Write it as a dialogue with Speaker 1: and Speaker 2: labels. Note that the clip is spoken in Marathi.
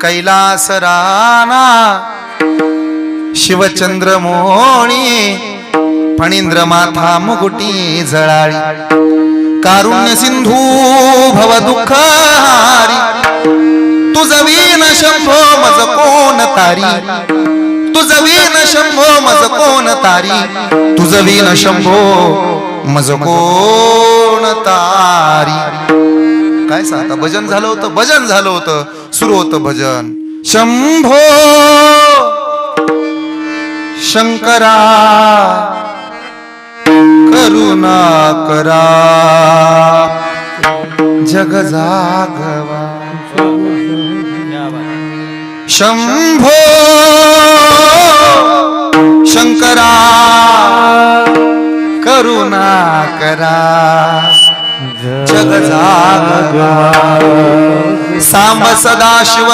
Speaker 1: कैलास राना शिवचंद्र मोणी फणींद्र माथा मुकुटी जळाळी कारुण्य सिंधू भव दुःख हारी तुझ वीण शंभो मज कोण तारी तुझ वीण शंभो मज कोण तारी तुझ वीण शंभो मज कोण तारी. काय सांगता भजन झालं होतं, भजन झालं होतं, सुरू होतं भजन. शंभो शंकरा करुणा करा जग जागवा. शंभो शंकरा करुणा करा जग जागवा. सांब सदाशिव